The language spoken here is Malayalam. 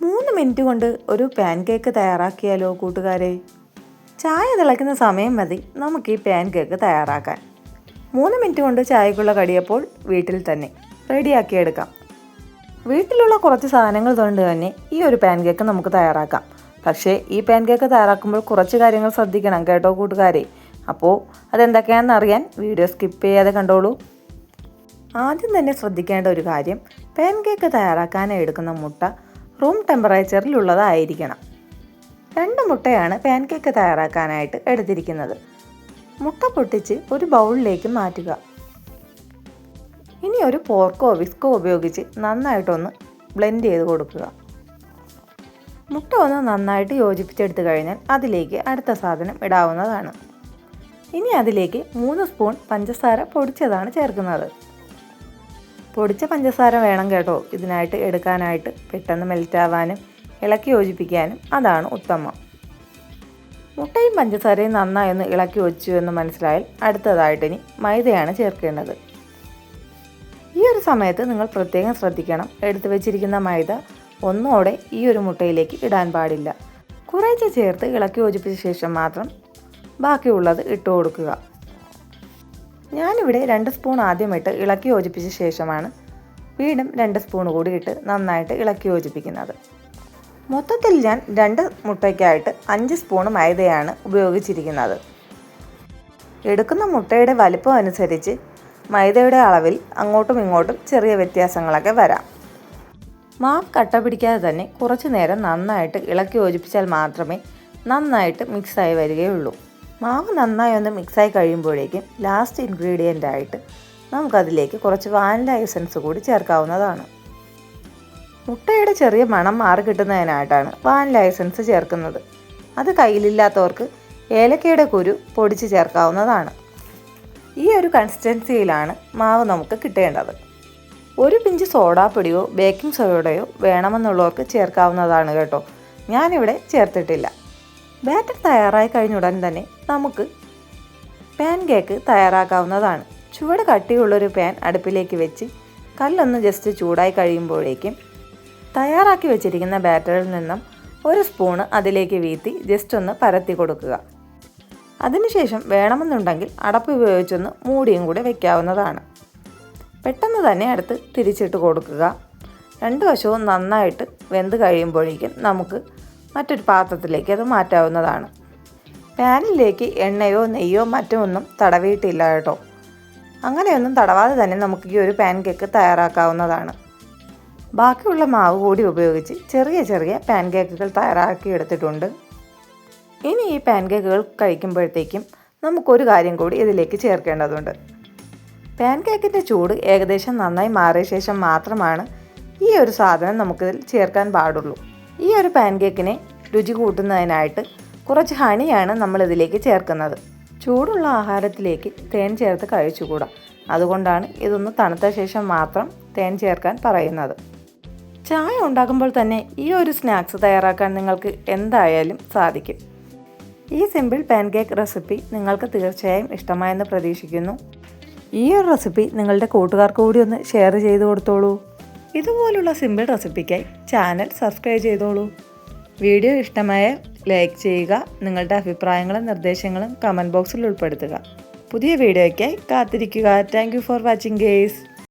3 മിനിറ്റ് കൊണ്ട് ഒരു പാൻ കേക്ക് തയ്യാറാക്കിയാലോ കൂട്ടുകാരെ. ചായ തിളയ്ക്കുന്ന സമയം മതി നമുക്ക് ഈ പാൻ കേക്ക് തയ്യാറാക്കാൻ. 3 മിനിറ്റ് കൊണ്ട് ചായക്കുള്ള കടിയപ്പോൾ വീട്ടിൽ തന്നെ റെഡിയാക്കിയെടുക്കാം. വീട്ടിലുള്ള കുറച്ച് സാധനങ്ങൾ കൊണ്ട് തന്നെ ഈ ഒരു പാൻ കേക്ക് നമുക്ക് തയ്യാറാക്കാം. പക്ഷേ ഈ പാൻ കേക്ക് തയ്യാറാക്കുമ്പോൾ കുറച്ച് കാര്യങ്ങൾ ശ്രദ്ധിക്കണം കേട്ടോ കൂട്ടുകാരെ. അപ്പോൾ അതെന്തൊക്കെയാണെന്ന് അറിയാൻ വീഡിയോ സ്കിപ്പ് ചെയ്യാതെ കണ്ടോളൂ. ആദ്യം തന്നെ ശ്രദ്ധിക്കേണ്ട ഒരു കാര്യം, പാൻ കേക്ക് തയ്യാറാക്കാനായി എടുക്കുന്ന മുട്ട റൂം ടെമ്പറേച്ചറിലുള്ളതായിരിക്കണം. 2 മുട്ടയാണ് പാൻ കേക്ക് തയ്യാറാക്കാനായിട്ട് എടുത്തിരിക്കുന്നത്. മുട്ട പൊട്ടിച്ച് ഒരു ബൗളിലേക്ക് മാറ്റുക. ഇനി ഒരു പോർക്കോ വിസ്കോ ഉപയോഗിച്ച് നന്നായിട്ടൊന്ന് ബ്ലെൻഡ് ചെയ്ത് കൊടുക്കുക. മുട്ട ഒന്ന് നന്നായിട്ട് യോജിപ്പിച്ചെടുത്ത് കഴിഞ്ഞാൽ അതിലേക്ക് അടുത്ത സാധനം ഇടാവുന്നതാണ്. ഇനി അതിലേക്ക് 3 സ്പൂൺ പഞ്ചസാര പൊടിച്ചതാണ് ചേർക്കുന്നത്. പൊടിച്ച പഞ്ചസാര വേണം കേട്ടോ ഇതിനായിട്ട് എടുക്കാനായിട്ട്, പെട്ടെന്ന് മെൽറ്റാവാനും ഇളക്കി യോജിപ്പിക്കാനും അതാണ് ഉത്തമം. മുട്ടയും പഞ്ചസാരയും നന്നായി ഒന്ന് ഇളക്കി വെച്ചു എന്ന് മനസ്സിലായാൽ അടുത്തതായിട്ട് ഇനി മൈദയാണ് ചേർക്കേണ്ടത്. ഈ ഒരു സമയത്ത് നിങ്ങൾ പ്രത്യേകം ശ്രദ്ധിക്കണം, എടുത്തു വെച്ചിരിക്കുന്ന മൈദ ഒന്നോടെ ഈ ഒരു മുട്ടയിലേക്ക് ഇടാൻ പാടില്ല. കുറേശ്ശെ ചേർത്ത് ഇളക്കി യോജിപ്പിച്ച ശേഷം മാത്രം ബാക്കിയുള്ളത് ഇട്ട് കൊടുക്കുക. ഞാനിവിടെ 2 സ്പൂൺ ആദ്യം ഇട്ട് ഇളക്കി യോജിപ്പിച്ച ശേഷമാണ് വീണ്ടും 2 സ്പൂൺ കൂടി ഇട്ട് നന്നായിട്ട് ഇളക്കി യോജിപ്പിക്കുന്നത്. മൊത്തത്തിൽ ഞാൻ 2 മുട്ടയ്ക്കായിട്ട് 5 സ്പൂൺ മൈദയാണ് ഉപയോഗിച്ചിരിക്കുന്നത്. എടുക്കുന്ന മുട്ടയുടെ വലിപ്പം അനുസരിച്ച് മൈദയുടെ അളവിൽ അങ്ങോട്ടും ഇങ്ങോട്ടും ചെറിയ വ്യത്യാസങ്ങളൊക്കെ വരാം. മാവ് കട്ട പിടിക്കാതെ തന്നെ കുറച്ച് നേരം നന്നായിട്ട് ഇളക്കി യോജിപ്പിച്ചാൽ മാത്രമേ നന്നായിട്ട് മിക്സായി വരികയുള്ളൂ. മാവ് നന്നായി ഒന്ന് മിക്സായി കഴിയുമ്പോഴേക്കും ലാസ്റ്റ് ഇൻഗ്രീഡിയൻ്റ് ആയിട്ട് നമുക്കതിലേക്ക് കുറച്ച് വാനില എസൻസ് കൂടി ചേർക്കാവുന്നതാണ്. മുട്ടയുടെ ചെറിയ മണം മാറി കിട്ടുന്നതിനായിട്ടാണ് വാനില എസൻസ് ചേർക്കുന്നത്. അത് കയ്യിലില്ലാത്തവർക്ക് ഏലക്കയുടെ കുരു പൊടിച്ച് ചേർക്കാവുന്നതാണ്. ഈ ഒരു കൺസിസ്റ്റൻസിയിലാണ് മാവ് നമുക്ക് കിട്ടേണ്ടത്. ഒരു പിഞ്ച് സോഡാപ്പൊടിയോ ബേക്കിംഗ് സോഡയോ വേണമെന്നുള്ളവർക്ക് ചേർക്കാവുന്നതാണ് കേട്ടോ. ഞാനിവിടെ ചേർത്തിട്ടില്ല. ബാറ്റർ തയ്യാറായി കഴിഞ്ഞുടൻ തന്നെ നമുക്ക് പാൻ കേക്ക് തയ്യാറാക്കാവുന്നതാണ്. ചുവട് കട്ടിയുള്ളൊരു പാൻ അടുപ്പിലേക്ക് വെച്ച് കല്ലൊന്ന് ജസ്റ്റ് ചൂടായി കഴിയുമ്പോഴേക്കും തയ്യാറാക്കി വെച്ചിരിക്കുന്ന ബാറ്ററിൽ നിന്നും 1 സ്പൂണ് അതിലേക്ക് വീഴ്ത്തി ജസ്റ്റ് ഒന്ന് പരത്തി കൊടുക്കുക. അതിനുശേഷം വേണമെന്നുണ്ടെങ്കിൽ അടപ്പ് ഉപയോഗിച്ചൊന്ന് മൂടിയും കൂടെ വയ്ക്കാവുന്നതാണ്. പെട്ടെന്ന് തന്നെ അടുത്ത് തിരിച്ചിട്ട് കൊടുക്കുക. 2 വശവും നന്നായിട്ട് വെന്ത് കഴിയുമ്പോഴേക്കും നമുക്ക് മറ്റൊരു പാത്രത്തിലേക്ക് അത് മാറ്റാവുന്നതാണ്. പാനിലേക്ക് എണ്ണയോ നെയ്യോ മറ്റോ ഒന്നും തടവിയിട്ടില്ല കേട്ടോ. അങ്ങനെയൊന്നും തടവാതെ തന്നെ നമുക്ക് ഈ ഒരു പാൻ കേക്ക് തയ്യാറാക്കാവുന്നതാണ്. ബാക്കിയുള്ള മാവ് കൂടി ഉപയോഗിച്ച് ചെറിയ ചെറിയ പാൻ കേക്കുകൾ തയ്യാറാക്കി എടുത്തിട്ടുണ്ട്. ഇനി ഈ പാൻ കേക്കുകൾ കഴിക്കുമ്പോഴത്തേക്കും നമുക്കൊരു കാര്യം കൂടി ഇതിലേക്ക് ചേർക്കേണ്ടതുണ്ട്. പാൻ കേക്കിൻ്റെ ചൂട് ഏകദേശം നന്നായി മാറിയ ശേഷം മാത്രമാണ് ഈ ഒരു സാധനം നമുക്കിതിൽ ചേർക്കാൻ പാടുള്ളൂ. ഈ ഒരു പാൻ കേക്കിനെ രുചി കൂട്ടുന്നതിനായിട്ട് കുറച്ച് ഹണിയാണ് നമ്മളിതിലേക്ക് ചേർക്കുന്നത്. ചൂടുള്ള ആഹാരത്തിലേക്ക് തേൻ ചേർത്ത് കഴിച്ചുകൂടാ. അതുകൊണ്ടാണ് ഇതൊന്ന് തണുത്ത ശേഷം മാത്രം തേൻ ചേർക്കാൻ പറയുന്നത്. ചായ ഉണ്ടാക്കുമ്പോൾ തന്നെ ഈ ഒരു സ്നാക്സ് തയ്യാറാക്കാൻ നിങ്ങൾക്ക് എന്തായാലും സാധിക്കും. ഈ സിമ്പിൾ പാൻ കേക്ക് റെസിപ്പി നിങ്ങൾക്ക് തീർച്ചയായും ഇഷ്ടമായെന്ന് പ്രതീക്ഷിക്കുന്നു. ഈ ഒരു റെസിപ്പി നിങ്ങളുടെ കൂട്ടുകാർക്ക് കൂടി ഒന്ന് ഷെയർ ചെയ്ത് കൊടുത്തോളൂ. ഇതുപോലുള്ള സിമ്പിൾ റെസിപ്പിക്കായി ചാനൽ സബ്സ്ക്രൈബ് ചെയ്തോളൂ. വീഡിയോ ഇഷ്ടമായ ലൈക്ക് ചെയ്യുക. നിങ്ങളുടെ അഭിപ്രായങ്ങളും നിർദ്ദേശങ്ങളും കമൻറ്റ് ബോക്സിൽ ഉൾപ്പെടുത്തുക. പുതിയ വീഡിയോയ്ക്കായി കാത്തിരിക്കുക. Thank you for watching guys.